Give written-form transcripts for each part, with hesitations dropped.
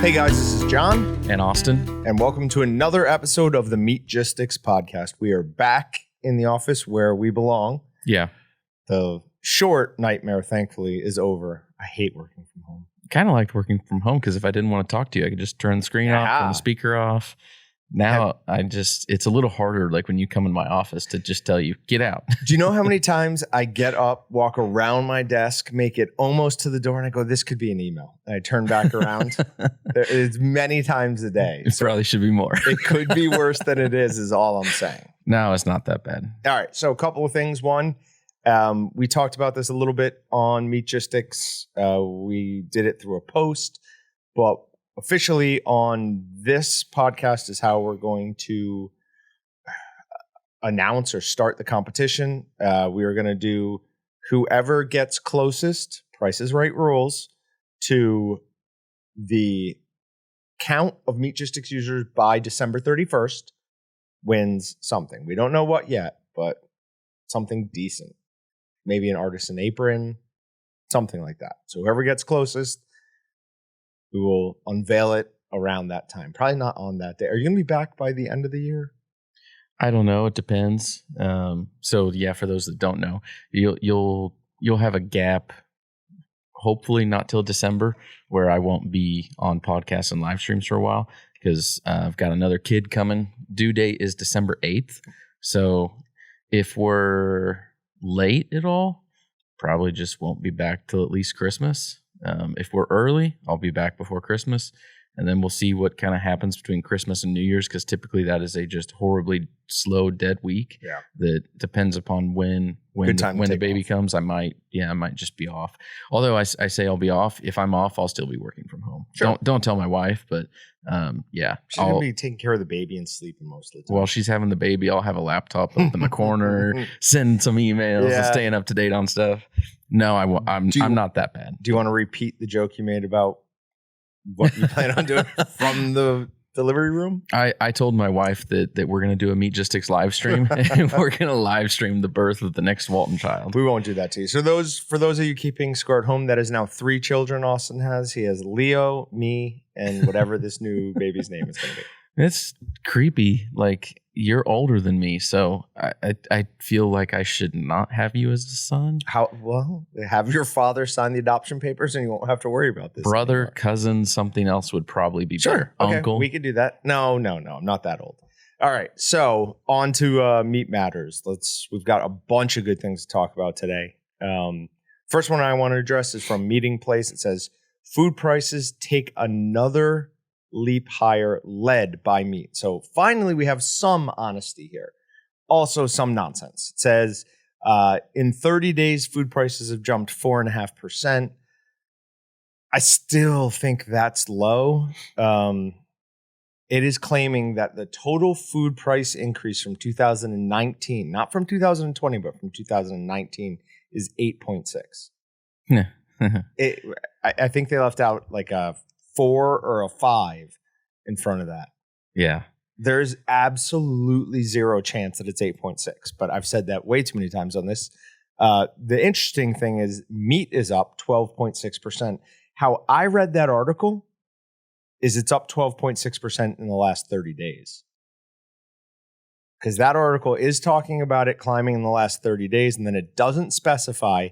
Hey guys, this is Jon and Austin, and welcome to another episode of the Meatgisitcs Podcast. We are back in the office where we belong. Yeah. The short nightmare, thankfully, is over. I hate working from home. Kind of liked working from home because if I didn't want to talk to you, I could just turn the screen off, turn the speaker off. Now it's a little harder, like when you come in my office, to just tell you, get out. Do you know how many times I get up, walk around my desk, make it almost to the door, and I go, this could be an email. And I turn back around. It's many times a day. It probably should be more. It could be worse than it is all I'm saying. No, it's not that bad. All right. So a couple of things. One, we talked about this a little bit on Meatgisitcs. We did it through a post, but officially on this podcast is how we're going to announce or start the competition. We are going to do whoever gets closest, Price is Right rules, to the count of Meatgisitcs users by December 31st wins something. We don't know what yet, but something decent. Maybe an artisan apron, something like that. So whoever gets closest, we will unveil it around that time. Probably not on that day. Are you going to be back by the end of the year? I don't know. It depends. So yeah, for those that don't know, you'll have a gap. Hopefully not till December, where I won't be on podcasts and live streams for a while because I've got another kid coming. Due date is December 8th. So if we're late at all, probably just won't be back till at least Christmas. If we're early, I'll be back before Christmas, and then we'll see what kind of happens between Christmas and New Year's, because typically that is a just horribly slow, dead week. Yeah, that depends upon when the baby comes. I might just be off. Although I say I'll be off. If I'm off, I'll still be working from home. Sure. Don't tell my wife, but yeah, she's gonna be taking care of the baby and sleeping most of the time. While she's having the baby, I'll have a laptop up in the corner, sending some emails, and staying up to date on stuff. No, I'm not that bad. Do you want to repeat the joke you made about what you plan on doing from the delivery room? I told my wife that we're going to do a Meatgisitcs live stream, and we're going to live stream the birth of the next Walton child. We won't do that to you. So for those of you keeping score at home, that is now 3 children Austin has. He has Leo, me, and whatever this new baby's name is going to be. It's creepy. Like, you're older than me, so I feel like I should not have you as a son. Well, have your father sign the adoption papers and you won't have to worry about this. Brother, anymore. Cousin, something else would probably be sure. better. Okay, Uncle. we could do that. No, I'm not that old. All right, so on to Meat Matters. We've got a bunch of good things to talk about today. First one I want to address is from Meeting Place. It says, food prices take another leap higher, led by meat. So finally, we have some honesty here. Also, some nonsense. It says, in 30 days, food prices have jumped 4.5%. I still think that's low. It is claiming that the total food price increase from 2019, not from 2020, but from 2019, is 8.6. I think they left out like a 4 or a 5 in front of that. Yeah. There's absolutely zero chance that it's 8.6, but I've said that way too many times on this. The interesting thing is meat is up 12.6%. How I read that article is it's up 12.6% in the last 30 days. Because that article is talking about it climbing in the last 30 days, and then it doesn't specify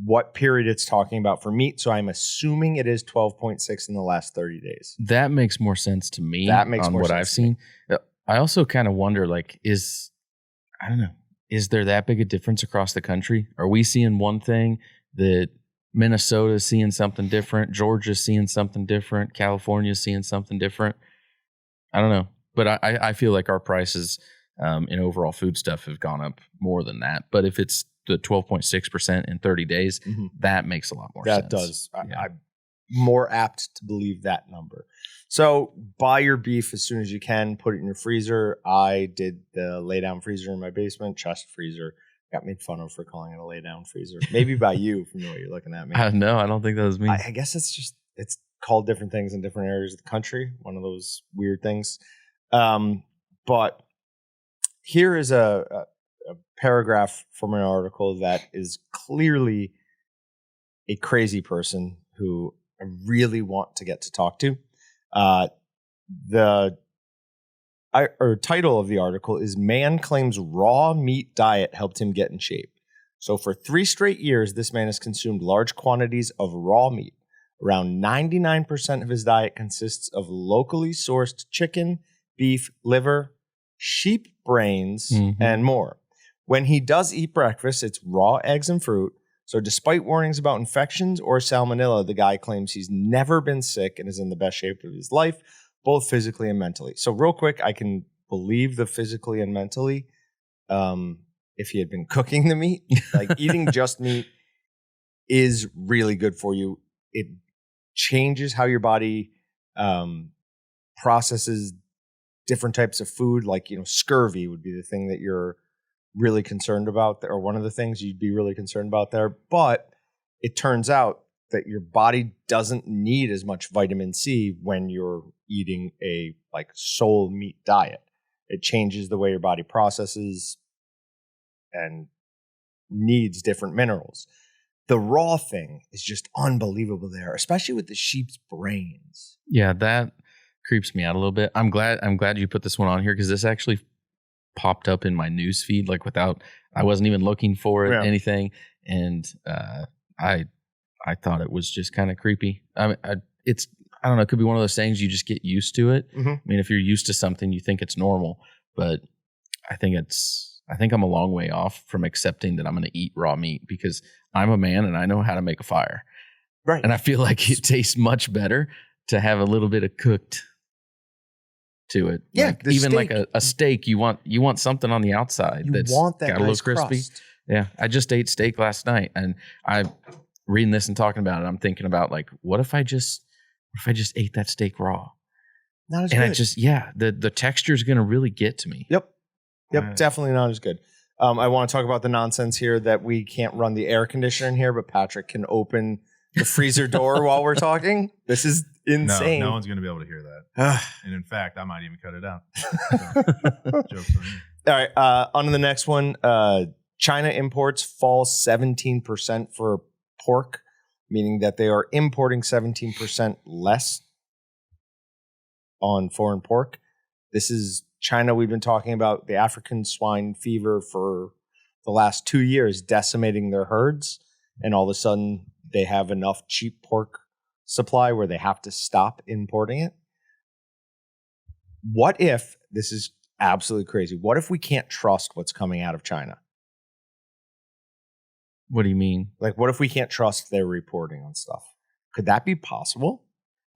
what period it's talking about for meat. So I'm assuming it is 12.6 in the last 30 days. That makes more sense to me. That makes on more what sense I've seen. I also kind of wonder, like, is there that big a difference across the country? Are we seeing one thing that Minnesota's seeing something different, Georgia's seeing something different, California's seeing something different? I don't know. But I feel like our prices in overall food stuff have gone up more than that. But if it's the 12.6% in 30 days, that makes a lot more sense. That does. Yeah. I'm more apt to believe that number. So buy your beef as soon as you can. Put it in your freezer. I did the lay down freezer in my basement, chest freezer. Got made fun of for calling it a lay down freezer. Maybe by you from the way you're looking at me. No, I don't think that was me. I guess it's called different things in different areas of the country. One of those weird things. But here is a paragraph from an article that is clearly a crazy person who I really want to get to talk to. The title of the article is "Man Claims Raw Meat Diet Helped Him Get in Shape." So for 3 straight years, this man has consumed large quantities of raw meat. Around 99% of his diet consists of locally sourced chicken, beef, liver, sheep brains, and more. When he does eat breakfast, it's raw eggs and fruit. So despite warnings about infections or salmonella, the guy claims he's never been sick and is in the best shape of his life, both physically and mentally. So real quick, I can believe the physically and mentally if he had been cooking the meat. Like eating just meat is really good for you. It changes how your body processes different types of food. Like, scurvy would be the thing that you're really concerned about, or one of the things you'd be really concerned about there. But it turns out that your body doesn't need as much vitamin C when you're eating a sole meat diet. It changes the way your body processes and needs different minerals. The raw thing is just unbelievable there, especially with the sheep's brains. Yeah, that creeps me out a little bit. I'm glad you put this one on here because this actually popped up in my news feed I wasn't even looking for it, anything, and I thought it was just kind of creepy. I don't know, it could be one of those things you just get used to it. I mean, if you're used to something, you think it's normal, but I think I'm a long way off from accepting that I'm going to eat raw meat because I'm a man and I know how to make a fire. Right. And I feel like it tastes much better to have a little bit of cooked to it. Yeah. Even steak. Like a steak, you want something on the outside that's got a little crispy. Crust. Yeah. I just ate steak last night and I'm reading this and talking about it. I'm thinking about what if I just ate that steak raw? Not as good. The texture is going to really get to me. Yep. Definitely not as good. I want to talk about the nonsense here that we can't run the air conditioner in here, but Patrick can open the freezer door while we're talking. This is insane. No one's going to be able to hear that. And in fact, I might even cut it out. So, joke's on you. All right. On to the next one. China imports fall 17% for pork, meaning that they are importing 17% less on foreign pork. This is China. We've been talking about the African swine fever for the last 2 years, decimating their herds. And all of a sudden, they have enough cheap pork supply where they have to stop importing it. What if, this is absolutely crazy, what if we can't trust what's coming out of China? What do you mean? What if we can't trust their reporting on stuff? Could that be possible?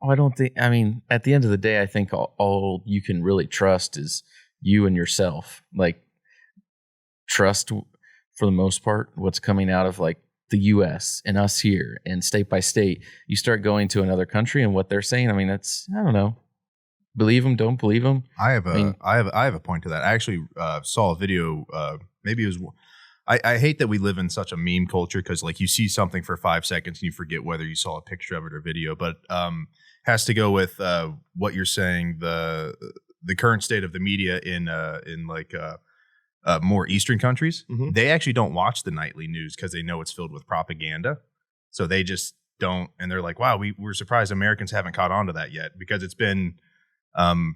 Oh, at the end of the day, I think all you can really trust is you and yourself. Trust, for the most part, what's coming out of the U.S. and us here and state by state. You start going to another country and what they're saying. I don't know. Believe them, don't believe them. I have a point to that. I actually saw a video. Maybe it was. I hate that we live in such a meme culture because you see something for 5 seconds and you forget whether you saw a picture of it or video. But has to go with what you're saying. The current state of the media in more Eastern countries, they actually don't watch the nightly news because they know it's filled with propaganda. So they just don't. And they're like, wow, we're surprised Americans haven't caught on to that yet because it's been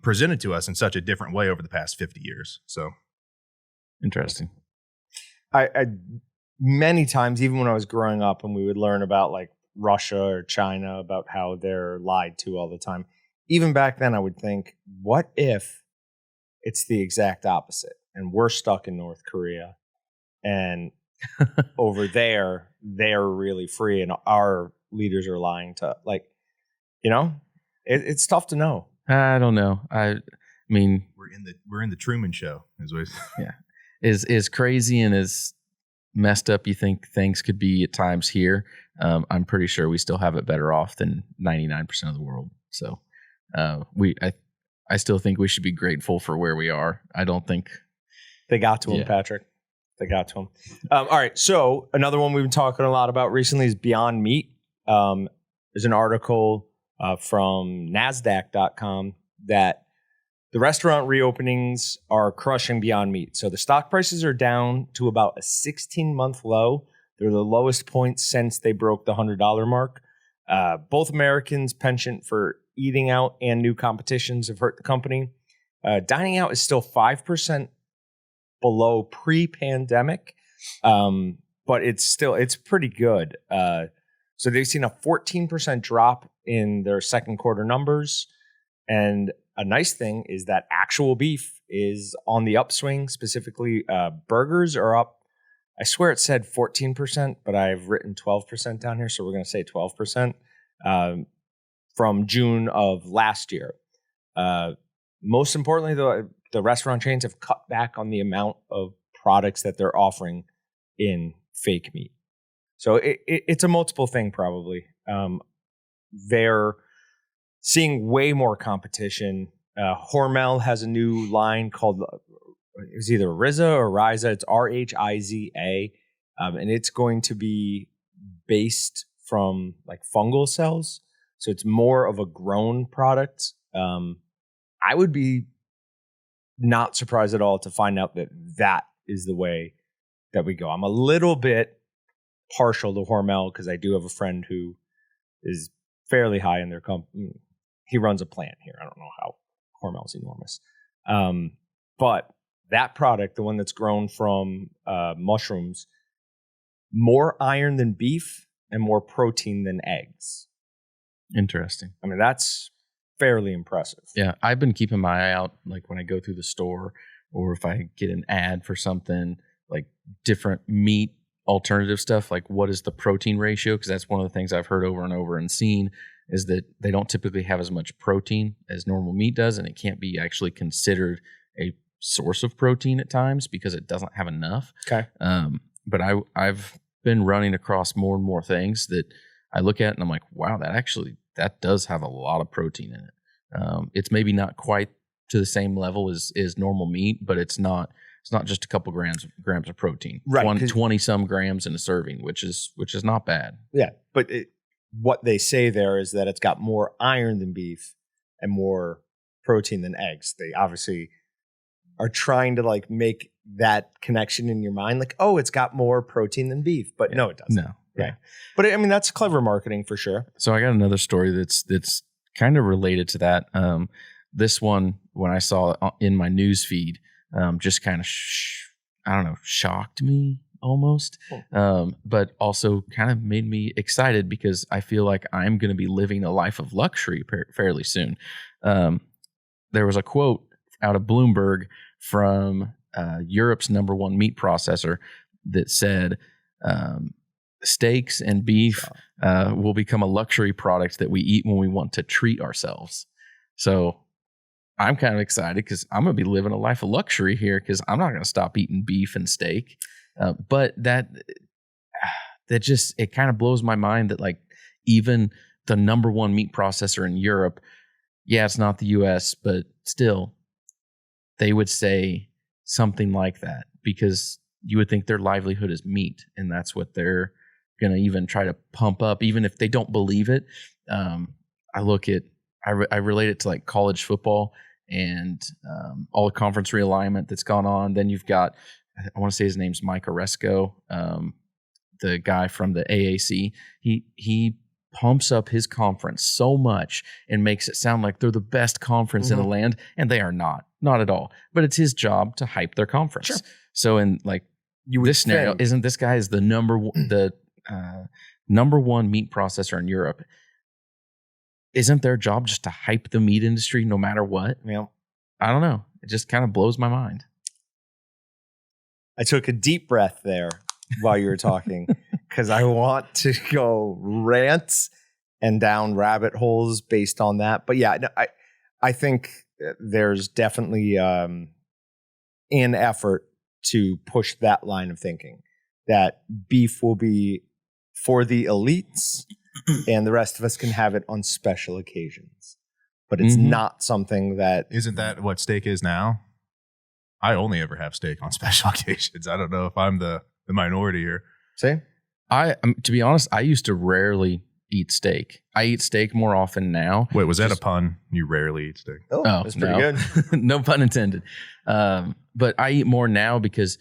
presented to us in such a different way over the past 50 years. So interesting. I many times, even when I was growing up and we would learn about Russia or China, about how they're lied to all the time. Even back then, I would think, what if it's the exact opposite and we're stuck in North Korea and over there, they're really free and our leaders are lying to it's tough to know. I don't know. I mean, we're in the Truman Show, yeah. Is crazy and as messed up you think things could be at times here. I'm pretty sure we still have it better off than 99% of the world. So I still think we should be grateful for where we are. I don't think they got to him, Patrick. They got to him. All right. So another one we've been talking a lot about recently is Beyond Meat. There's an article from NASDAQ.com that the restaurant reopenings are crushing Beyond Meat. So the stock prices are down to about a 16-month low. They're the lowest point since they broke the $100 mark. Both Americans' penchant for eating out and new competitions have hurt the company. Dining out is still 5% below pre-pandemic, but it's pretty good. So they've seen a 14% drop in their second quarter numbers. And a nice thing is that actual beef is on the upswing. Specifically, burgers are up. I swear it said 14%, but I've written 12% down here. So we're going to say 12% from June of last year. Most importantly, though, the restaurant chains have cut back on the amount of products that they're offering in fake meat. So it's a multiple thing, probably. They're seeing way more competition. Hormel has a new line called, it's either Riza or Riza. It's RHIZA. And it's going to be based from like fungal cells. So it's more of a grown product. I would be not surprised at all to find out that is the way that we go. I'm a little bit partial to Hormel because I do have a friend who is fairly high in their company. He runs a plant here. I don't know how. Hormel's enormous. But that product, the one that's grown from mushrooms, more iron than beef and more protein than eggs. Interesting. I mean, that's fairly impressive. Yeah, I've been keeping my eye out, like when I go through the store or if I get an ad for something like different meat alternative stuff, like what is the protein ratio? Because that's one of the things I've heard over and over and seen is that they don't typically have as much protein as normal meat does, and it can't be actually considered a source of protein at times because it doesn't have enough. Okay. But I've been running across more and more things that I look at and I'm like, wow, that does have a lot of protein in it. It's maybe not quite to the same level as normal meat, but it's not just a couple grams of protein. Right. 20 some grams in a serving, which is not bad. Yeah. But what they say there is that it's got more iron than beef and more protein than eggs. They obviously are trying to like make that connection in your mind. Like, oh, it's got more protein than beef, but no, it doesn't. No. Yeah. But I mean, that's clever marketing for sure. So I got another story that's kind of related to that. This one, when I saw it in my news feed, just kind of, shocked me almost, but also kind of made me excited because I feel like I'm going to be living a life of luxury fairly soon. There was a quote out of Bloomberg from Europe's #1 meat processor that said, steaks and beef will become a luxury product that we eat when we want to treat ourselves. So I'm kind of excited because I'm going to be living a life of luxury here because I'm not going to stop eating beef and steak. But that just, it kind of blows my mind that like even the #1 meat processor in Europe, yeah, it's not the US, but still they would say something like that because you would think their livelihood is meat and that's what they're going to even try to pump up, even if they don't believe it. I relate it to like college football and all the conference realignment that's gone on. Then you've got, I want to say his name's Mike Oresco, the guy from the AAC. He pumps up his conference so much and makes it sound like they're the best conference in the land, and they are not at all. But it's his job to hype their conference. Sure. So in like this scenario, isn't this guy is the #1 meat processor in Europe? Isn't their job just to hype the meat industry no matter what? Yeah. I don't know. It just kind of blows my mind. I took a deep breath there while you were talking because I want to go rant and down rabbit holes based on that. But yeah, I think there's definitely an effort to push that line of thinking that beef will be for the elites and the rest of us can have it on special occasions. But it's not something that... Isn't that what steak is now? I only ever have steak on special occasions. I don't know if I'm the minority here. See? To be honest, I used to rarely eat steak. I eat steak more often now. Wait, was that a pun? You rarely eat steak. Oh, that's pretty good. No pun intended. But I eat more now because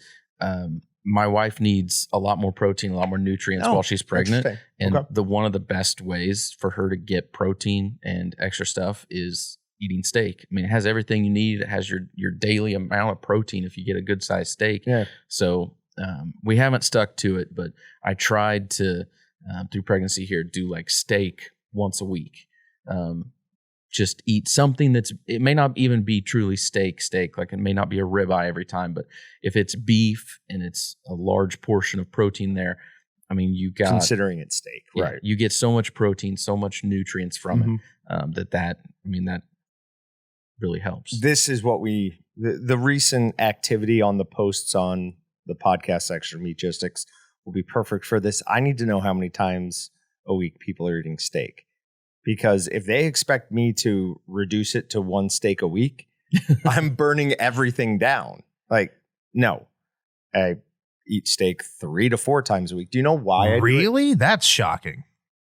my wife needs a lot more protein, a lot more nutrients while she's pregnant. And one of the best ways for her to get protein and extra stuff is eating steak. I mean, it has everything you need. It has your daily amount of protein if you get a good sized steak. Yeah. So we haven't stuck to it, but I tried to, through pregnancy here, do like steak once a week. Just eat something it may not even be truly steak, like it may not be a ribeye every time, but if it's beef and it's a large portion of protein there, I mean, you got considering it's steak, right? You get so much protein, so much nutrients from it that really helps. This is what the recent activity on the posts on the podcast section of Meatgisitcs will be perfect for this. I need to know how many times a week people are eating steak. Because if they expect me to reduce it to one steak a week, I'm burning everything down. Like, no, I eat steak 3 to 4 times a week. Do you know why? Really? That's shocking.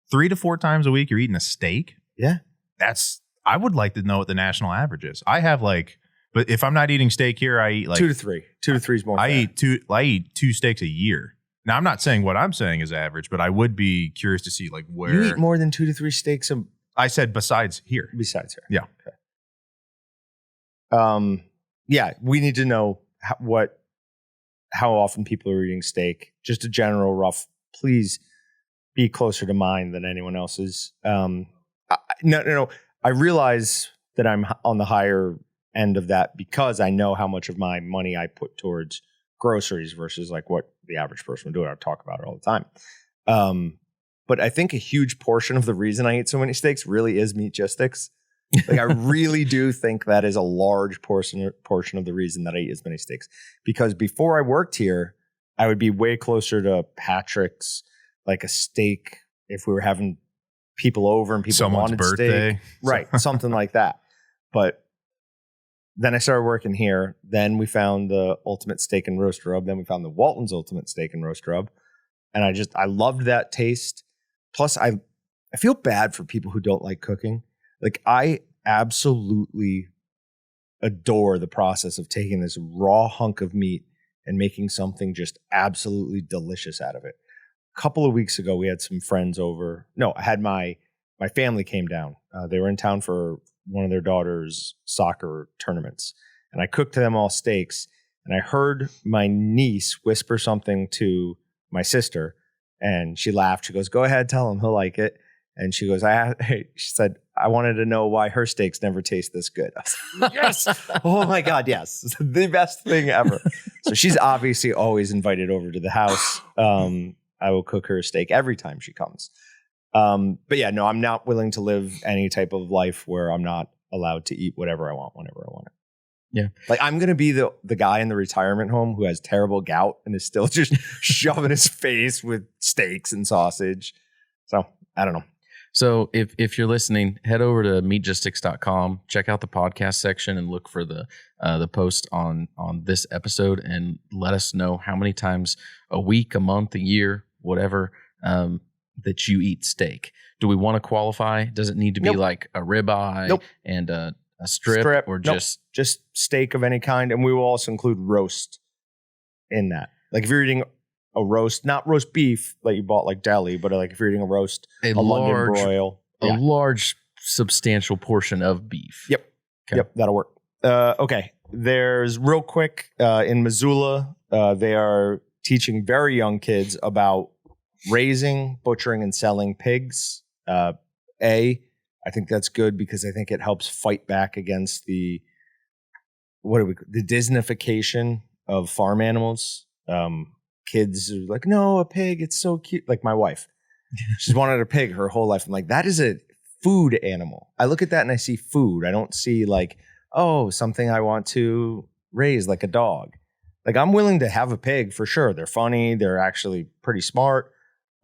3 to 4 times a week, you're eating a steak? Yeah. I would like to know what the national average is. I have but if I'm not eating steak here, I eat 2 to 3. 2 to 3 is more. I eat 2 steaks a year. Now, I'm not saying what I'm saying is average, but I would be curious to see where you eat more than 2 to 3 steaks. I said besides here. Besides here. Yeah. Okay. Yeah, we need to know how often people are eating steak. Just a general rough. Please be closer to mine than anyone else's. No. I realize that I'm on the higher end of that because I know how much of my money I put towards groceries versus what the average person would do. I talk about it all the time. But I think a huge portion of the reason I eat so many steaks really is Meatgisitcs. I really do think that is a large portion of the reason that I eat as many steaks. Because before I worked here, I would be way closer to Patrick's, a steak if we were having people over and people someone's wanted birthday. Steak. Right, something like that. But then I started working here. Then we found the Ultimate Steak and Roast Rub. Then we found the Walton's Ultimate Steak and Roast Rub. And I loved that taste. Plus, I feel bad for people who don't like cooking. I absolutely adore the process of taking this raw hunk of meat and making something just absolutely delicious out of it. A couple of weeks ago, we had some friends over. No, I had my family came down. They were in town for one of their daughter's soccer tournaments. And I cooked them all steaks. And I heard my niece whisper something to my sister. And she laughed. She goes, "Go ahead, tell him. He'll like it." And she goes, she said, "I wanted to know why her steaks never taste this good." I was like, yes. Oh my God, yes. The best thing ever. So she's obviously always invited over to the house. I will cook her a steak every time she comes. But yeah, no, I'm not willing to live any type of life where I'm not allowed to eat whatever I want, whenever I want it. Yeah. I'm going to be the guy in the retirement home who has terrible gout and is still just shoving his face with steaks and sausage. So I don't know. So if you're listening, head over to meatgisitcs.com, check out the podcast section and look for the post on this episode and let us know how many times a week, a month, a year, whatever, that you eat steak. Do we want to qualify? Does it need to be like a ribeye and a strip or just steak of any kind? And we will also include roast in that. If you're eating a roast, not roast beef that you bought deli, but if you're eating a roast, a London broil, a large substantial portion of beef. Yep. Okay. Yep. That'll work. Okay. There's real quick in Missoula, they are teaching very young kids about raising, butchering, and selling pigs. I think that's good because I think it helps fight back against the Disneyfication of farm animals. Kids are like, "No, a pig, it's so cute." Like my wife, she's wanted a pig her whole life. I'm like, that is a food animal. I look at that and I see food. I don't see something I want to raise like a dog. I'm willing to have a pig for sure. They're funny. They're actually pretty smart.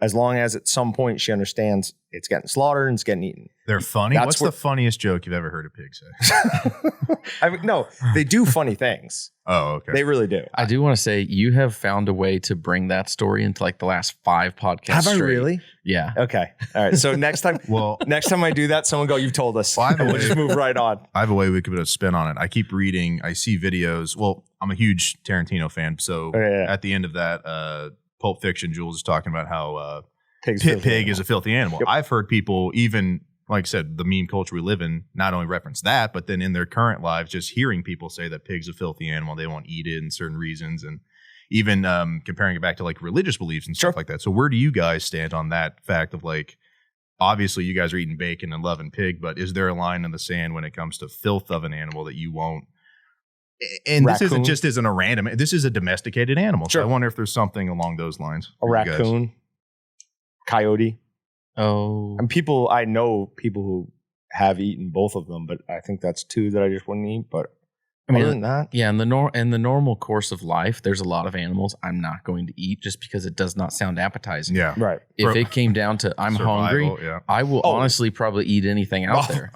as long as at some point she understands it's getting slaughtered and it's getting eaten. They're funny. That's What's the funniest joke you've ever heard a pig say? I mean, no, they do funny things. Oh, okay. They really do. I do want to say you have found a way to bring that story into like the last 5 podcasts. Have I straight. really? Yeah. Okay. All right. So next time, Well, next time I do that, someone go, "You've told us." Well, We'll just move right on. I have a way we could put a spin on it. I keep reading. I see videos. Well, I'm a huge Tarantino fan. So at the end of that, Pulp Fiction, Jules is talking about how pig is a filthy animal. Yep. I've heard people, even like I said, the meme culture we live in, not only reference that, but then in their current lives, just hearing people say that pig's a filthy animal, they won't eat it in certain reasons, and even comparing it back to like religious beliefs and stuff like that. So where do you guys stand on that fact of like, obviously you guys are eating bacon and loving pig, but is there a line in the sand when it comes to filth of an animal that you won't? And Raccoon. this isn't a random, this is a domesticated animal. Sure. So I wonder if there's something along those lines. A for you guys. raccoon, coyote. Oh. And I know people who have eaten both of them, but I think that's 2 that I just wouldn't eat. But other than that, yeah, in the normal course of life, there's a lot of animals I'm not going to eat just because it does not sound appetizing. Yeah. right. If it came down to I'm hungry, yeah. I will honestly probably eat anything out there.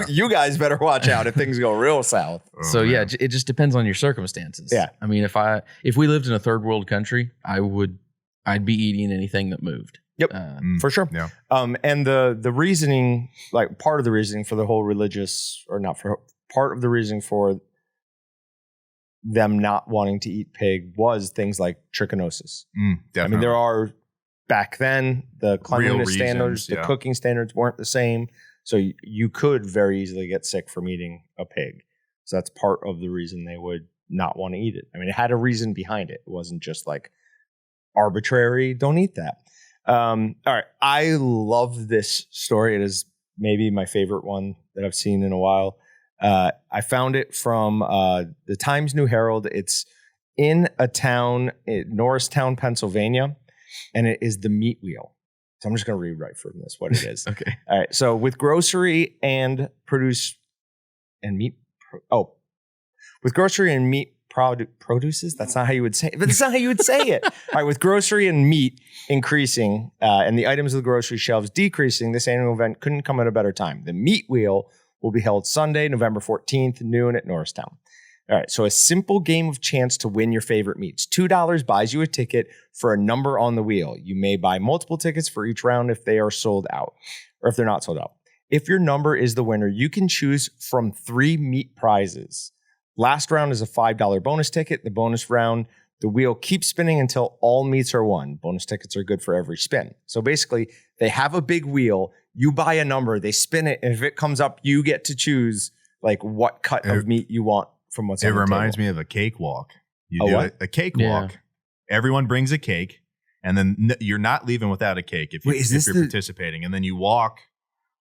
You guys better watch out if things go real south. So yeah, it just depends on your circumstances. Yeah. I mean, if we lived in a third world country, I'd be eating anything that moved. Yep, for sure. Yeah. And the reasoning, like part of the reasoning for the whole religious, or not for part of the reasoning for them not wanting to eat pig was things like trichinosis. Definitely. I mean, there are back then the cleanliness standards, the cooking standards weren't the same, so you could very easily get sick from eating a pig. So that's part of the reason they would not want to eat it. I mean, it had a reason behind it. It wasn't just like arbitrary. Don't eat that. All right. I love this story. It is maybe my favorite one that I've seen in a while. I found it from the Times New Herald. It's in a town, Norristown, Pennsylvania, and it is the meat wheel. So I'm just going to read right from this what it is. Okay. All right. So with grocery and produce and meat. With grocery and meat produces. That's not how you would say it. But that's not how you would say it. All right. With grocery and meat increasing and the items of the grocery shelves decreasing, this annual event couldn't come at a better time. The meat wheel will be held Sunday, November 14th, noon at Norristown. All right. So a simple game of chance to win your favorite meats. $2 buys you a ticket for a number on the wheel. You may buy multiple tickets for each round if they are sold out or if they're not sold out. If your number is the winner, you can choose from 3 meat prizes. Last round is a $5 bonus ticket. The bonus round, the wheel keeps spinning until all meats are won. Bonus tickets are good for every spin. So basically, they have a big wheel. You buy a number, they spin it, and if it comes up, you get to choose like what cut of meat you want from what's on the table. It reminds me of a cakewalk. You do what? a cakewalk. Yeah. Everyone brings a cake, and then you're not leaving without a cake if you're participating. And then you walk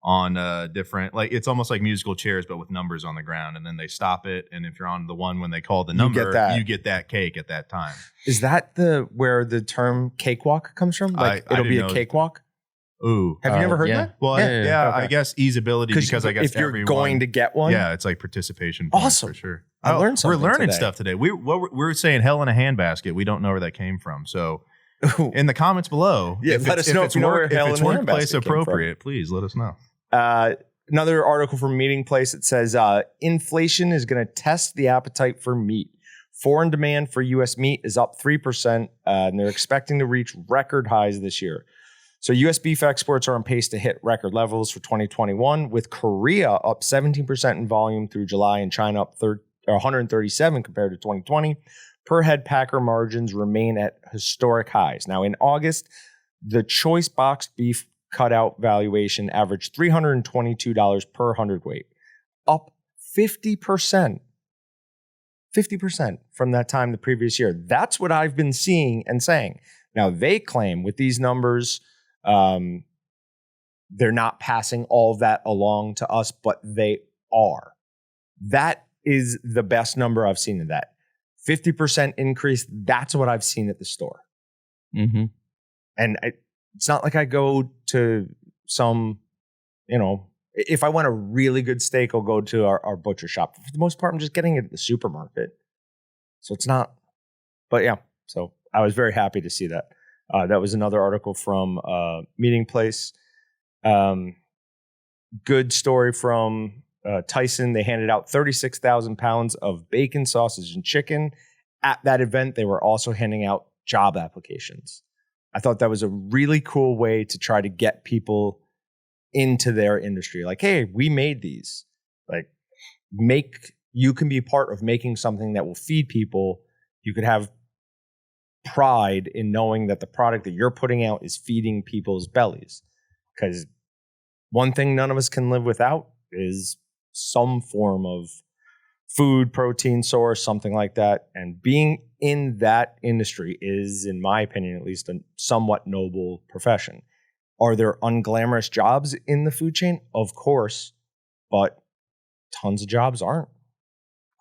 on different, like it's almost like musical chairs, but with numbers on the ground. And then they stop it. And if you're on the one when they call the number, you get that cake at that time. Is that where the term cakewalk comes from? Like it'll be a cakewalk? Ooh. Have you never heard that? Well, yeah, okay. I guess easeability because I guess if you're going to get one. Yeah, it's like participation. Awesome. For sure. I learned something. We're learning today. stuff today. We're saying hell in a handbasket. We don't know where that came from. So in the comments below, let us know if you know where hell in a handbasket workplace came from. appropriate, please let us know. Another article from Meeting Place. It says inflation is going to test the appetite for meat. Foreign demand for U.S. meat is up 3%, and they're expecting to reach record highs this year. So U.S. beef exports are on pace to hit record levels for 2021, with Korea up 17% in volume through July and China up 137 compared to 2020. Per head packer margins remain at historic highs. Now in August, the choice boxed beef cutout valuation averaged $322 per hundredweight, up 50%. 50% from that time the previous year. That's what I've been seeing and saying. Now they claim with these numbers, they're not passing all of that along to us, but they are. That is the best number I've seen of that. 50% increase. That's what I've seen at the store. Mm-hmm. And it's not like I go to some, if I want a really good steak, I'll go to our butcher shop. For the most part, I'm just getting it at the supermarket. So it's not, but yeah. So I was very happy to see that. That was another article from Meeting Place. Good story from Tyson. They handed out 36,000 pounds of bacon, sausage, and chicken. At that event, they were also handing out job applications. I thought that was a really cool way to try to get people into their industry. Like, hey, we made these. Like, you can be part of making something that will feed people. You could have pride in knowing that the product that you're putting out is feeding people's bellies. Because one thing none of us can live without is some form of food, protein source, something like that. And being in that industry is, in my opinion, at least, a somewhat noble profession. Are there unglamorous jobs in the food chain? Of course, but tons of jobs aren't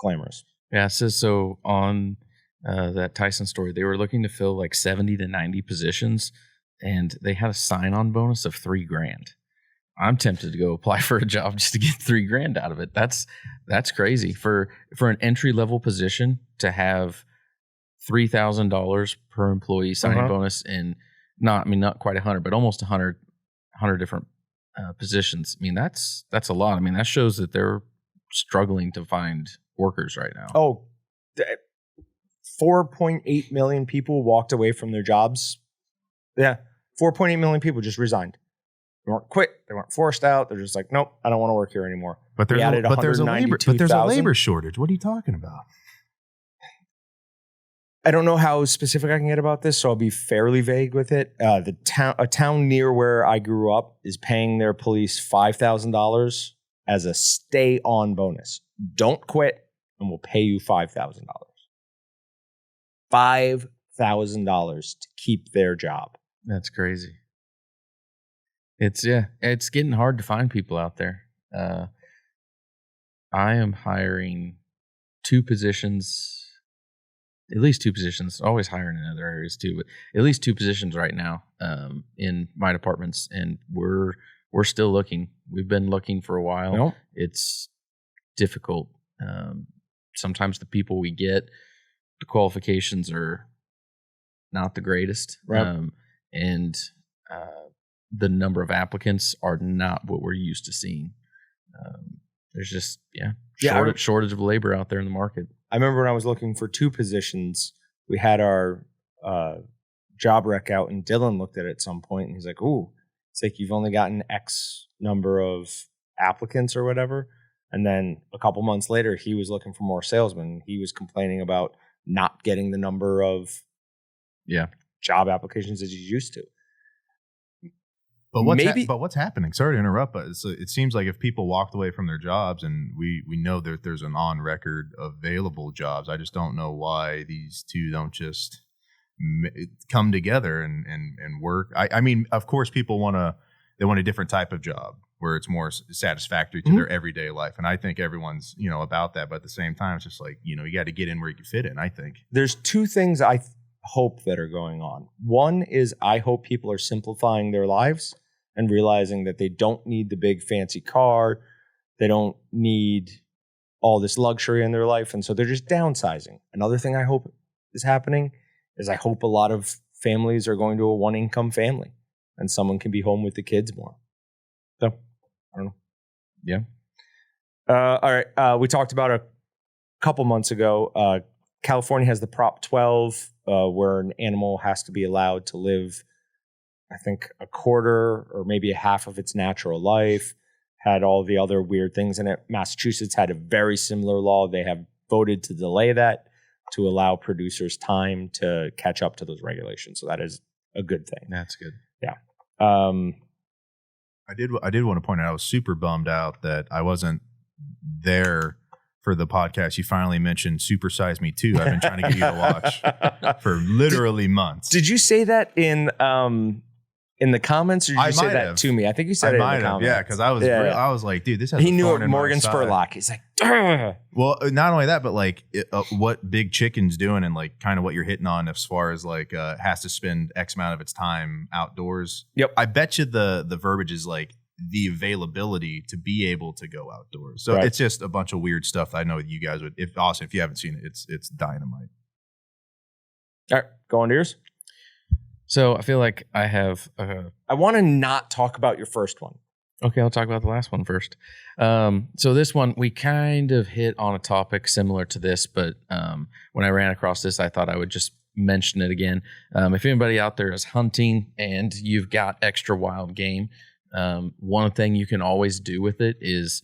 glamorous. Yeah, so on that Tyson story, they were looking to fill like 70 to 90 positions, and they had a sign-on bonus of $3,000. I'm tempted to go apply for a job just to get $3,000 out of it. That's crazy for an entry-level position to have $3,000 per employee signing bonus, and not quite 100, but almost 100 different positions. I mean, that's a lot. I mean, that shows that they're struggling to find workers right now. Oh, 4.8 million people walked away from their jobs. Yeah, 4.8 million people just resigned. They weren't quit. They weren't forced out. They're just like, nope, I don't want to work here anymore. But there's a labor shortage. What are you talking about? I don't know how specific I can get about this, so I'll be fairly vague with it. A town near where I grew up is paying their police $5,000 as a stay-on bonus. Don't quit, and we'll pay you $5,000. $5,000 to keep their job. That's crazy. It's getting hard to find people out there. I am hiring at least two positions, always hiring in other areas too, but at least two positions right now in my departments, and we're still looking. We've been looking for a while. Nope. It's difficult. Sometimes the people we get, the qualifications are not the greatest, right. And the number of applicants are not what we're used to seeing. There's just shortage of labor out there in the market. I remember when I was looking for two positions, we had our job rec out, and Dylan looked at it at some point, and he's like, "Ooh, it's like you've only gotten X number of applicants or whatever." And then a couple months later, he was looking for more salesmen. He was complaining about not getting the number of job applications as he's used to. But what's happening? Sorry to interrupt, but it seems like if people walked away from their jobs, and we know that there's an on-record available jobs, I just don't know why these two don't just come together and work. I mean, of course, people want a different type of job where it's more satisfactory to their everyday life, and I think everyone's about that. But at the same time, it's just like you got to get in where you can fit in. I think there's two things I hope that are going on. One is I hope people are simplifying their lives and realizing that they don't need the big fancy car. They don't need all this luxury in their life. And so they're just downsizing. Another thing I hope is happening is I hope a lot of families are going to a one-income family and someone can be home with the kids more. So, I don't know. Yeah. All right. We talked about a couple months ago. California has the Prop 12 where an animal has to be allowed to live, I think, a quarter or maybe a half of its natural life, had all the other weird things in it. Massachusetts had a very similar law. They have voted to delay that to allow producers time to catch up to those regulations. So that is a good thing. That's good. Yeah. I did want to point out, I was super bummed out that I wasn't there for the podcast. You finally mentioned Super Size Me 2. I've been trying to get you to watch for literally months. Did you say that in the comments, or did you say that to me? I think you said it in the comments. Yeah, because I was like, dude, this has. He knew it. Morgan Spurlock. He's like, Durr. Well, not only that, but like what Big Chicken's doing, and like kind of what you're hitting on as far as like has to spend X amount of its time outdoors. Yep. I bet you the verbiage is like the availability to be able to go outdoors. So right. It's just a bunch of weird stuff. I know you guys would. If Austin, if you haven't seen it, it's dynamite. All right, go on to yours. So I feel like I have. I want to not talk about your first one. Okay, I'll talk about the last one first. So this one, we kind of hit on a topic similar to this, but when I ran across this, I thought I would just mention it again. If anybody out there is hunting and you've got extra wild game, one thing you can always do with it is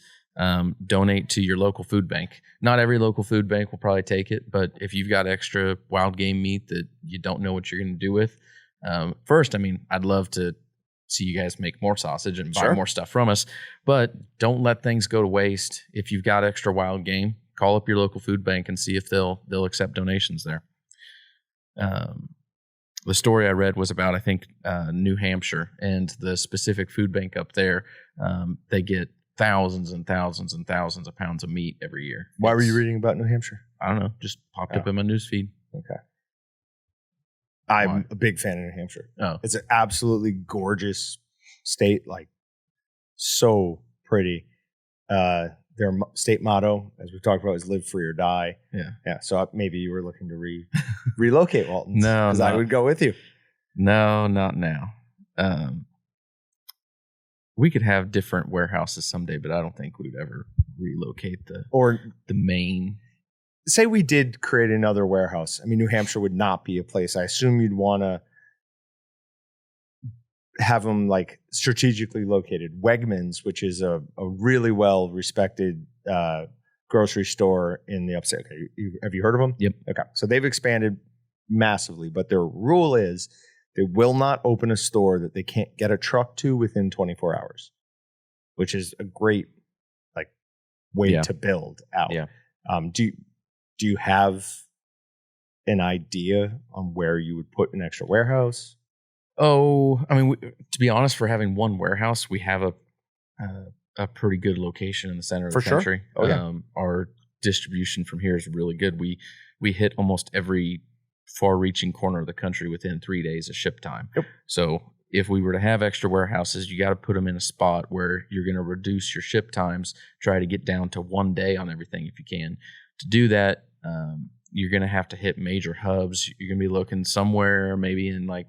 donate to your local food bank. Not every local food bank will probably take it, but if you've got extra wild game meat that you don't know what you're going to do with, first, I mean, I'd love to see you guys make more sausage and buy more stuff from us, but don't let things go to waste. If you've got extra wild game, call up your local food bank and see if they'll accept donations there. The story I read was about, I think, New Hampshire, and the specific food bank up there. They get thousands and thousands and thousands of pounds of meat every year. Why were you reading about New Hampshire? I don't know. Just popped up in my newsfeed. Okay. I'm a big fan of New Hampshire. Oh, it's an absolutely gorgeous state, like so pretty. Their state motto, as we talked about, is "Live free or die." Yeah. So maybe you were looking to relocate, Walton. No, because I would go with you. No, not now. We could have different warehouses someday, but I don't think we'd ever relocate the main. Say we did create another warehouse. I mean, New Hampshire would not be a place. I assume you'd want to have them like strategically located. Wegmans, which is a really well respected grocery store in the upstate. Okay, have you heard of them? Yep. Okay, so they've expanded massively, but their rule is they will not open a store that they can't get a truck to within 24 hours, which is a great way to build out. Yeah. Do you have an idea on where you would put an extra warehouse? Oh, I mean, to be honest, for having one warehouse, we have a pretty good location in the center of the country. Oh, yeah. Our distribution from here is really good. We hit almost every far-reaching corner of the country within 3 days of ship time. Yep. So if we were to have extra warehouses, you got to put them in a spot where you're going to reduce your ship times, try to get down to 1 day on everything if you can. To do that, you're going to have to hit major hubs. You're going to be looking somewhere maybe in like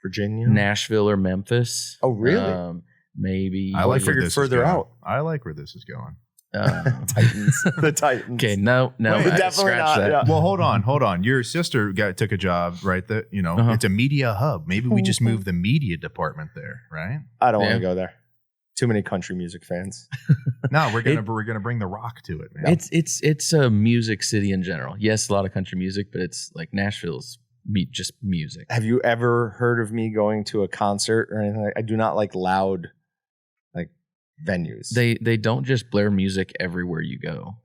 Virginia, Nashville, or Memphis. Oh, really? Maybe. I like where this further is going. out. I like where this is going. Titans. The Titans. Okay, no, Wait, definitely scratch not. that. Yeah. Well, hold on. Your sister took a job, right? That it's a media hub. Maybe we just move the media department there, right? I don't want to go there. Too many country music fans. No, we're gonna bring the rock to it, man. It's a music city in general. Yes, a lot of country music, but it's like Nashville's just music. Have you ever heard of me going to a concert or anything? I do not like loud venues. They don't just blare music everywhere you go.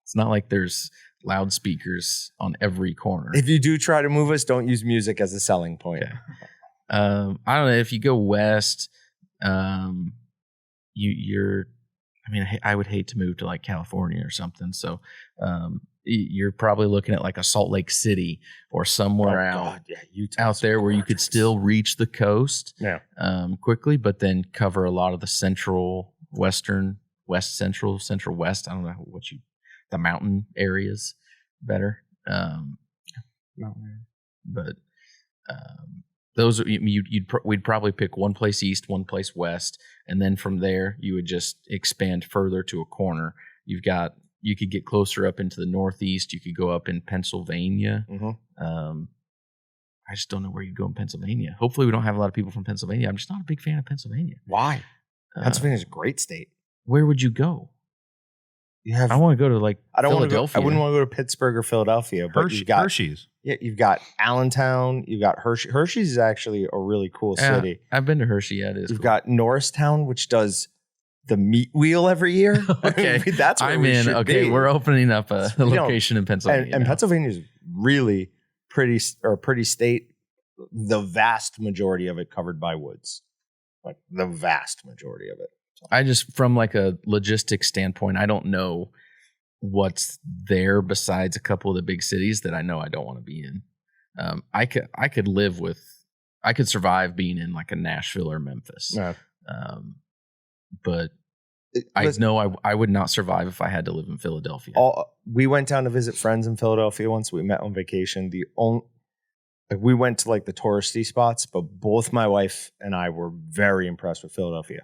It's not like there's loudspeakers on every corner. If you do try to move us, don't use music as a selling point. Okay. I don't know. If you go west, I would hate to move to like California or something. So you're probably looking at like a Salt Lake City or somewhere out there where you could still reach the coast quickly, but then cover a lot of the central west. I don't know the mountain areas better. But those we'd probably pick one place east, one place west, and then from there you would just expand further to a corner. You could get closer up into the northeast. You could go up in Pennsylvania. Mm-hmm. I just don't know where you'd go in Pennsylvania. Hopefully we don't have a lot of people from Pennsylvania. I'm just not a big fan of Pennsylvania. Why? Pennsylvania's a great state. Where would you go? I want to go to Philadelphia. I wouldn't want to go to Pittsburgh or Philadelphia. But Hershey's. Yeah, you've got Allentown. You've got Hershey. Hershey's is actually a really cool city. I've been to Hershey. Yeah, it is. You've got Norristown, which does the meat wheel every year. Okay, that's where we should be. We're opening up a location in Pennsylvania. And Pennsylvania is really pretty state. The vast majority of it covered by woods, like the vast majority of it. I just, from like a logistics standpoint, I don't know what's there besides a couple of the big cities that I know I don't want to be in. I could survive being in like a Nashville or Memphis. Yeah. But I know I would not survive if I had to live in Philadelphia. We went down to visit friends in Philadelphia once. We met on vacation. Like we went to like the touristy spots, but both my wife and I were very impressed with Philadelphia.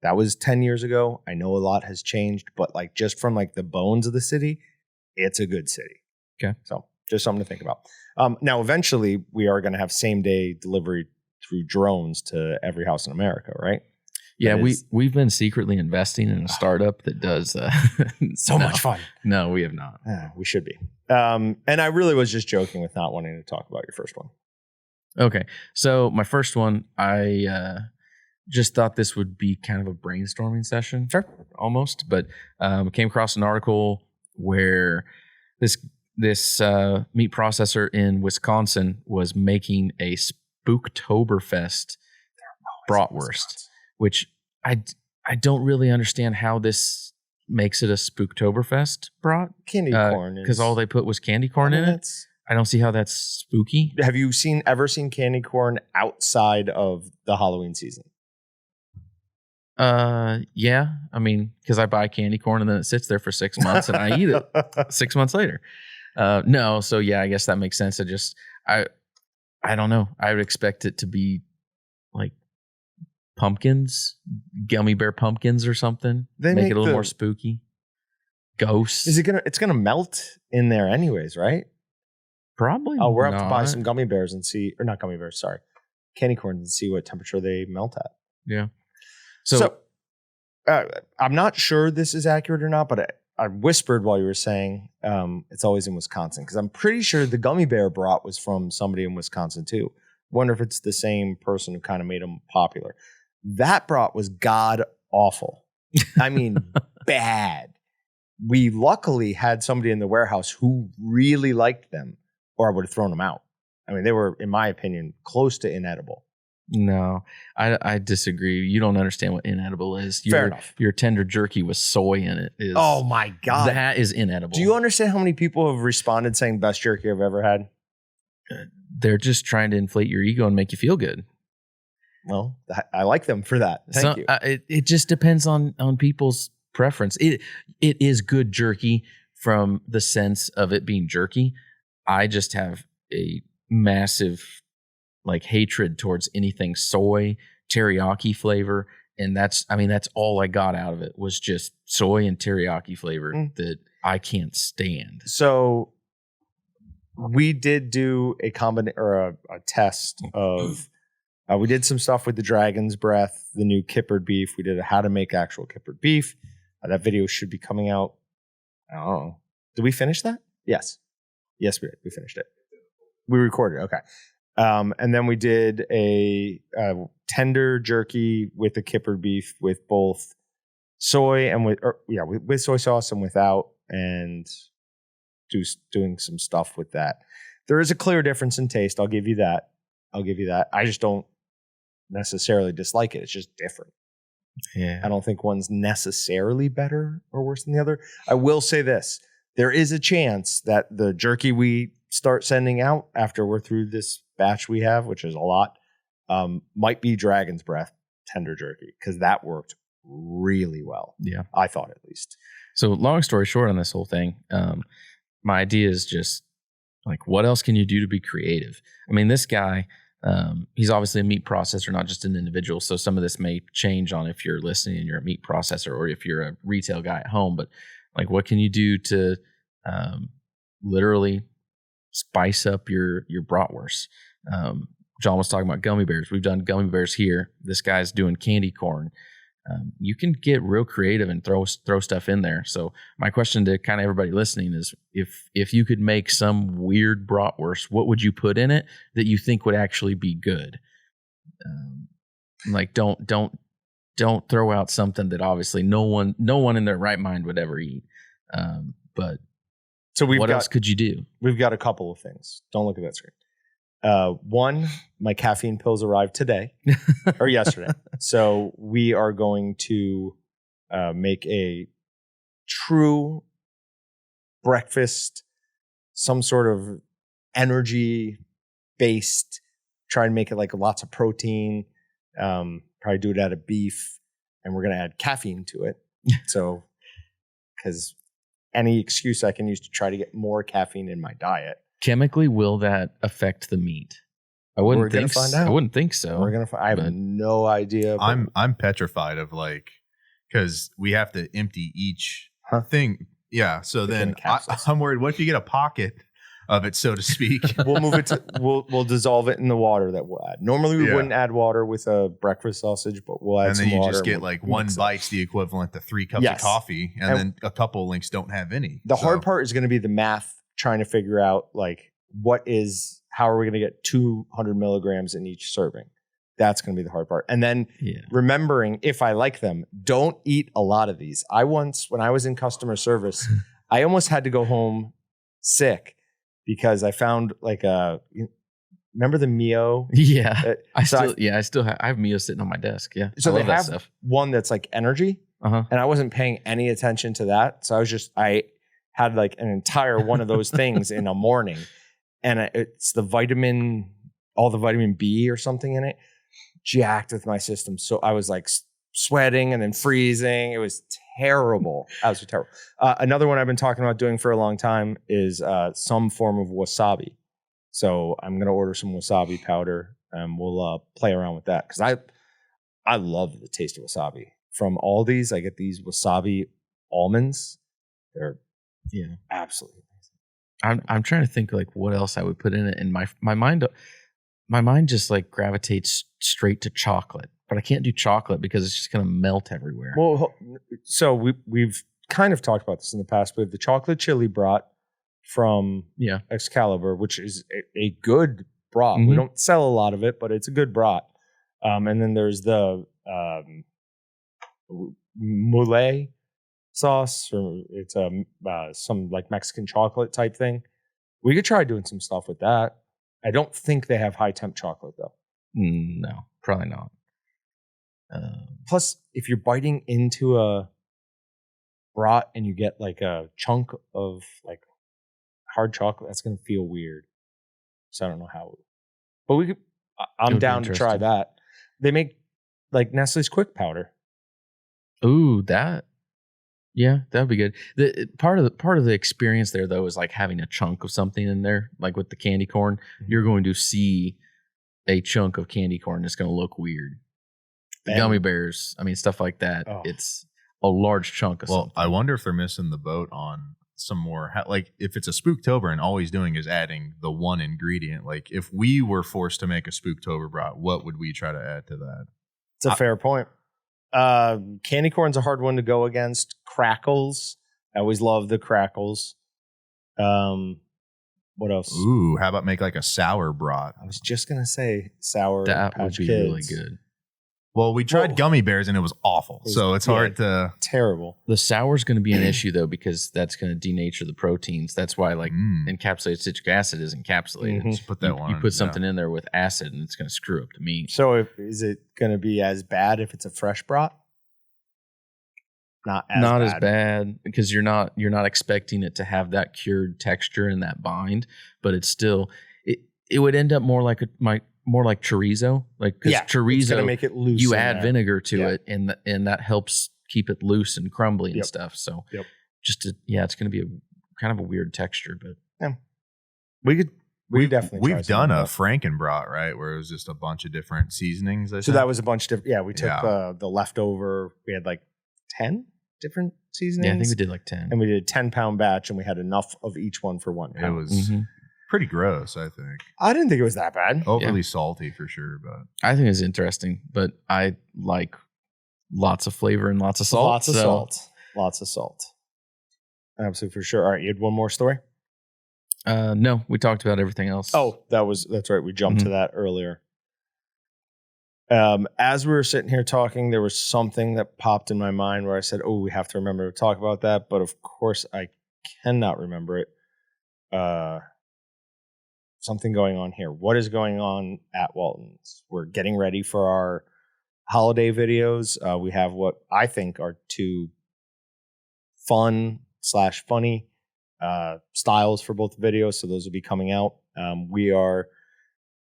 That was 10 years ago. I know a lot has changed, but like just from like the bones of the city, it's a good city. Okay. So just something to think about. Now, eventually we are going to have same day delivery through drones to every house in America, right? Yeah, we've been secretly investing in a startup that does so much fun. No, we have not. We should be. And I really was just joking with not wanting to talk about your first one. Okay. So my first one, I just thought this would be kind of a brainstorming session. Sure. Almost. But came across an article where this meat processor in Wisconsin was making a Spooktoberfest bratwurst, which I don't really understand how this makes it a Spooktoberfest brat. Candy corn. Because all they put was candy corn in it. I don't see how that's spooky. Have you ever seen candy corn outside of the Halloween season? Yeah. I mean, because I buy candy corn and then it sits there for 6 months and I eat it 6 months later. No. So yeah, I guess that makes sense. I don't know. I would expect it to be like pumpkins, gummy bear pumpkins or something. They make it a little more spooky. Ghosts. It's gonna melt in there anyways, right? Probably. Oh, we're up to buy some gummy bears and see, or not gummy bears, sorry, candy corn and see what temperature they melt at. Yeah. So I'm not sure this is accurate or not, but I whispered while you were saying it's always in Wisconsin because I'm pretty sure the gummy bear brat was from somebody in Wisconsin too. Wonder if it's the same person who kind of made them popular. That brat was god awful. I mean, bad. We luckily had somebody in the warehouse who really liked them, or I would have thrown them out. I mean, they were, in my opinion, close to inedible. No, I disagree. You don't understand what inedible is. Fair enough. Your tender jerky with soy in it is. Oh my God. That is inedible. Do you understand how many people have responded saying best jerky I've ever had? They're just trying to inflate your ego and make you feel good. Well, I like them for that. Thank you. It just depends on people's preference. It is good jerky from the sense of it being jerky. I just have a massive hatred towards anything soy, teriyaki flavor. And that's all I got out of it was just soy and teriyaki flavor that I can't stand. So we did do a test of, we did some stuff with the dragon's breath, the new kippered beef. We did how to make actual kippered beef. That video should be coming out. I don't know. Did we finish that? Yes. Yes, we did. We finished it. We recorded. Okay. And then we did a tender jerky with the kippered beef with both soy and with soy sauce and without, and doing some stuff with that. There is a clear difference in taste. I'll give you that. I just don't necessarily dislike it. It's just different. Yeah. I don't think one's necessarily better or worse than the other. I will say this. There is a chance that the jerky we start sending out after we're through this batch we have, which is a lot, might be dragon's breath tender jerky because that worked really well. Yeah. I thought at least. So long story short on this whole thing, my idea is just what else can you do to be creative? I mean, this guy, he's obviously a meat processor, not just an individual. So some of this may change on if you're listening and you're a meat processor or if you're a retail guy at home. But what can you do to literally spice up your bratwurst? Jon was talking about gummy bears. We've done gummy bears here. This guy's doing candy corn. You can get real creative and throw stuff in there. So my question to kind of everybody listening is, if you could make some weird bratwurst, what would you put in it that you think would actually be good? Don't throw out something that obviously no one in their right mind would ever eat. But so what else could you do? We've got a couple of things. Don't look at that screen. One, my caffeine pills arrived today or yesterday. So we are going to make a true breakfast, some sort of energy based, try and make it lots of protein, probably do it out of beef, and we're going to add caffeine to it. So, because any excuse I can use to try to get more caffeine in my diet. Chemically, will that affect the meat? I wouldn't think so. I wouldn't think so. We're gonna. I have no idea. I'm petrified of because we have to empty each thing. Yeah. So then I'm worried. What if you get a pocket of it, so to speak? We'll move it to. We'll dissolve it in the water that we'll add. Normally, we wouldn't add water with a breakfast sausage, but we'll add some water. And then you just get one bite's the equivalent to 3 cups of coffee, and then a couple of links don't have any. The hard part is going to be the math, trying to figure out how are we going to get 200 milligrams in each serving? That's going to be the hard part. And then remembering, if I like them, don't eat a lot of these. When I was in customer service, I almost had to go home sick because I found remember the Mio? Yeah. I have Mio sitting on my desk. Yeah. So they have one that's like energy, and I wasn't paying any attention to that. So I had like an entire one of those things in a morning. And it's all the vitamin B or something in it, jacked with my system. So I was like sweating and then freezing. It was terrible. Absolutely terrible. Another one I've been talking about doing for a long time is some form of wasabi. So I'm going to order some wasabi powder and we'll play around with that. Because I love the taste of wasabi. From Aldi's, I get these wasabi almonds. They're absolutely. I'm trying to think what else I would put in it, and my mind just gravitates straight to chocolate, but I can't do chocolate because it's just going to melt everywhere. Well, so we've kind of talked about this in the past. We have the chocolate chili broth from Excalibur, which is a good broth. We don't sell a lot of it, but it's a good broth. And then there's the moulet sauce, or it's some Mexican chocolate type thing. We could try doing some stuff with that. I don't think they have high temp chocolate though. No, probably not. Plus, if you're biting into a brat and you get a chunk of hard chocolate, that's going to feel weird. So I don't know how. But we could. I'm down to try that. They make Nestle's Quick Powder. Ooh, that. Yeah, that would be good. The part of the experience there though is having a chunk of something in there, with the candy corn. Mm-hmm. You're going to see a chunk of candy corn. It's going to look weird. The gummy bears, stuff like that. Oh. It's a large chunk of something. I wonder if they're missing the boat on some more. If it's a Spooktober and all he's doing is adding the one ingredient. If we were forced to make a Spooktober broth, what would we try to add to that? It's a fair point. Candy corn's a hard one to go against. Crackles, I always love the crackles. What else? Ooh, how about make a sour broth? I was just gonna say sour. That would be really good. Well, we tried gummy bears and it was awful, so it's hard to. Terrible. The sour's going to be an issue though because that's going to denature the proteins. That's why encapsulated citric acid is encapsulated. Mm-hmm. Just put that You put something in there with acid and it's going to screw up the meat. So is it going to be as bad if it's a fresh broth? Not as bad because you're not expecting it to have that cured texture and that bind, but it's still it would end up more like chorizo, because chorizo it's gonna make it loose. You add vinegar to it, and that helps keep it loose and crumbly and stuff. So it's going to be a kind of a weird texture, but we've done a Frankenbrat, right, where it was just a bunch of different seasonings. So that was a bunch of different. Yeah, we took the leftover. We had 10 different seasonings. Yeah, I think we did 10, and we did a 10-pound batch, and we had enough of each one for 1 pound. It was. Pretty gross, I think. I didn't think it was that bad. Overly salty for sure, but I think it's interesting. But I like lots of flavor and lots of salt. Lots of salt. Absolutely, for sure. All right, you had one more story? No, we talked about everything else. Oh, that's right. We jumped to that earlier. As we were sitting here talking, there was something that popped in my mind where I said, "Oh, we have to remember to talk about that." But of course, I cannot remember it. Something going on here. What is going on at Walton's? We're getting ready for our holiday videos. We have what I think are 2 fun/funny styles for both videos. So those will be coming out. We are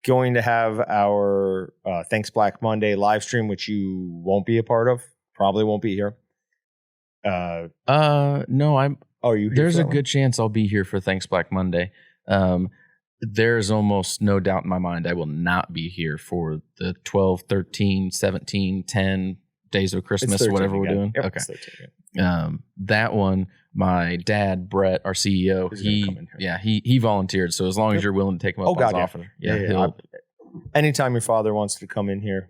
going to have our Thanks Black Monday live stream, which you won't be a part of. Probably won't be here. No, I'm. Oh, you? There's a good chance I'll be here for Thanks Black Monday. there's almost no doubt in my mind I will not be here for the 12, 13, 17, 10 days of Christmas or whatever we're doing. Yep, okay. That one, my dad, Brett, our CEO, he volunteered. So as long as you're willing to take him up on his offer. Anytime your father wants to come in here,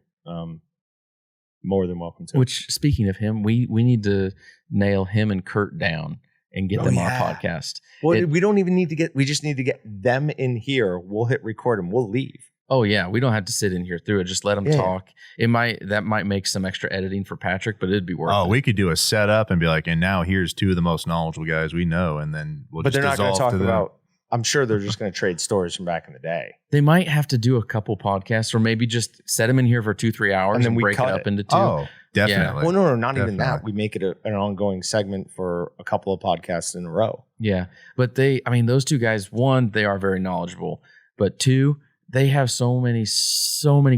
more than welcome to. Which, speaking of him, we need to nail him and Kurt down and get them on a podcast. Well, we don't even need to we just need to get them in here. We'll hit record and we'll leave. Oh yeah, we don't have to sit in here through it. Just let them talk. That might make some extra editing for Patrick, but it'd be worth it. Oh, we could do a setup and be like, and now here's two of the most knowledgeable guys we know, and then we'll but just they're not going to talk them. about. I'm sure they're just going to trade stories from back in the day. They might have to do a couple podcasts, or maybe just set them in here for 2-3 hours and then we break it up into two. Oh, definitely. Yeah. Well, no, not even that. We make it an ongoing segment for a couple of podcasts in a row. Yeah, but those two guys. One, they are very knowledgeable, but two, they have so many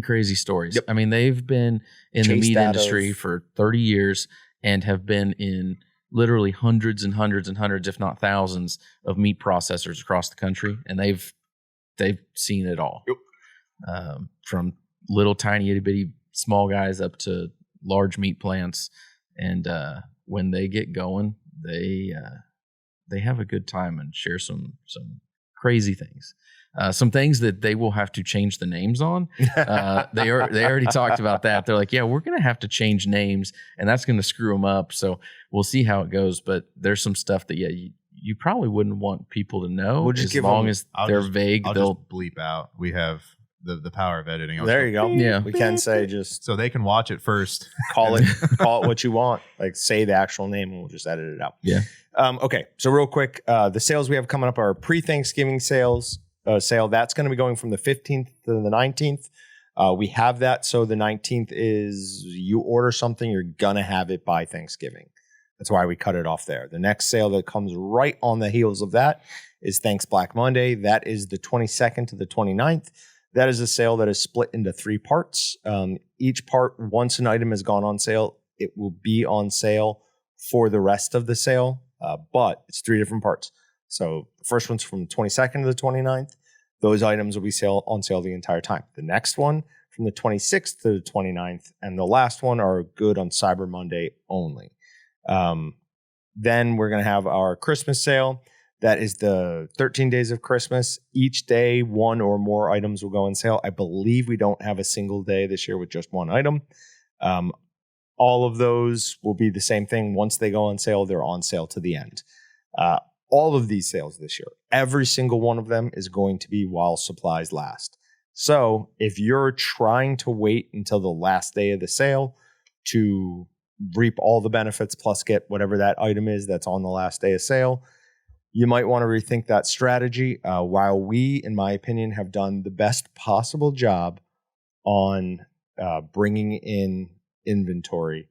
crazy stories. Yep. I mean, they've been in the meat industry for 30 years and have been in literally hundreds and hundreds and hundreds, if not thousands, of meat processors across the country, and they've seen it all. Yep. From little tiny itty bitty small guys up to large meat plants, and when they get going, they have a good time and share some crazy things. Some things that they will have to change the names on. They already talked about that. They're like, yeah, we're going to have to change names, and that's going to screw them up. So we'll see how it goes. But there's some stuff that, you probably wouldn't want people to know. We'll just as long as they're vague. They'll just bleep out. We have the power of editing. There you go. Yeah, we can say just so they can watch it first. Call it what you want. Like say the actual name, and we'll just edit it out. Yeah. Okay. So real quick, the sales we have coming up are pre-Thanksgiving sales. Sale that's going to be going from the 15th to the 19th. We have that, so the 19th is you order something, you're gonna have it by Thanksgiving. That's why we cut it off there. The next sale that comes right on the heels of that is Thanks Black Monday. That is the 22nd to the 29th. That is a sale that is split into 3 parts. Each part, once an item has gone on sale, it will be on sale for the rest of the sale, but it's 3 different parts. So the first one's from the 22nd to the 29th. Those items will be on sale the entire time. The next one from the 26th to the 29th. And the last one are good on Cyber Monday only. Then we're going to have our Christmas sale. That is the 13 days of Christmas. Each day, 1 or more items will go on sale. I believe we don't have a single day this year with just 1 item. All of those will be the same thing. Once they go on sale, they're on sale to the end. All of these sales this year, every single one of them is going to be while supplies last. So if you're trying to wait until the last day of the sale to reap all the benefits plus get whatever that item is that's on the last day of sale, you might want to rethink that strategy. While we, in my opinion, have done the best possible job on bringing in inventory,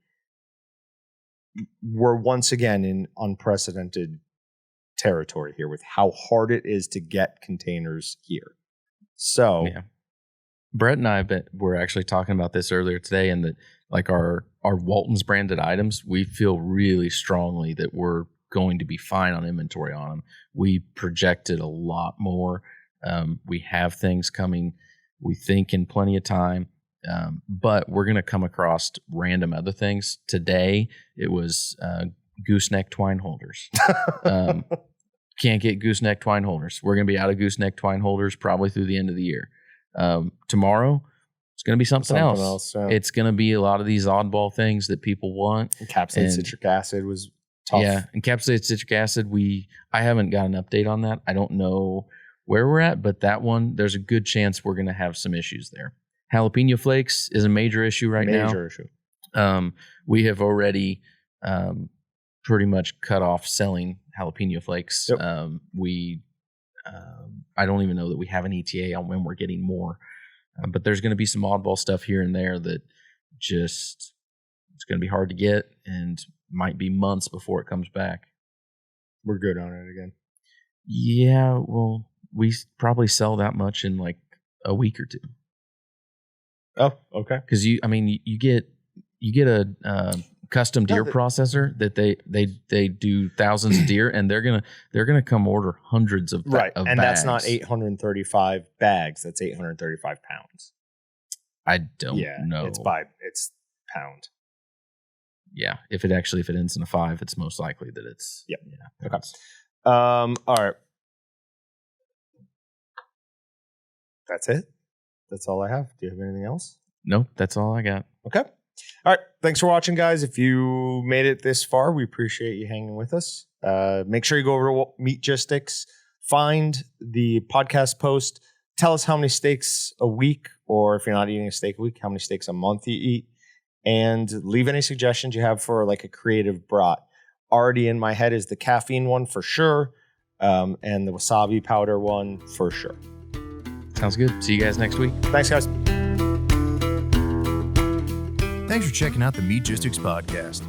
we're once again in unprecedented territory here with how hard it is to get containers here. So Brett and I were actually talking about this earlier today, and that like our Walton's branded items, we feel really strongly that we're going to be fine on inventory on them. We projected a lot more. We have things coming, we think, in plenty of time. But we're going to come across random other things. Today, it was gooseneck twine holders. Can't get gooseneck twine holders. We're going to be out of gooseneck twine holders probably through the end of the year. Tomorrow, it's going to be something else. Yeah. It's going to be a lot of these oddball things that people want. Encapsulated citric acid was tough. Yeah, encapsulated citric acid. I haven't got an update on that. I don't know where we're at, but that one, there's a good chance we're going to have some issues there. Jalapeno flakes is a major issue right now. Major issue. We have already pretty much cut off selling jalapeno flakes. Yep. I don't even know that we have an ETA on when we're getting more, but there's going to be some oddball stuff here and there that just it's going to be hard to get and might be months before it comes back. We're good on it again. Yeah, well, we probably sell that much in like a week or 2. Oh, okay. Because you get a custom deer processor that they do thousands of deer, and they're gonna come order hundreds of right. of And bags. that's not 835 bags. That's 835 pounds. I don't know. It's pound. Yeah, if it ends in a 5, it's most likely that it's Yep. Yeah. Okay. All right. That's it. That's all I have. Do you have anything else? Nope, that's all I got. Okay. All right. Thanks for watching, guys. If you made it this far, we appreciate you hanging with us. Make sure you go over to Meatgisitcs, find the podcast post. Tell us how many steaks a week, or if you're not eating a steak a week, how many steaks a month you eat. And leave any suggestions you have for like a creative broth. Already in my head is the caffeine one for sure, and the wasabi powder one for sure. Sounds good. See you guys next week. Thanks, guys. Thanks for checking out the Meatgistics Podcast.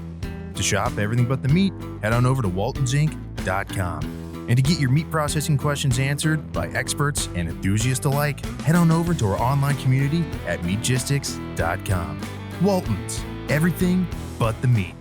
To shop everything but the meat, head on over to waltonsinc.com. And to get your meat processing questions answered by experts and enthusiasts alike, head on over to our online community at meatgistics.com. Walton's, everything but the meat.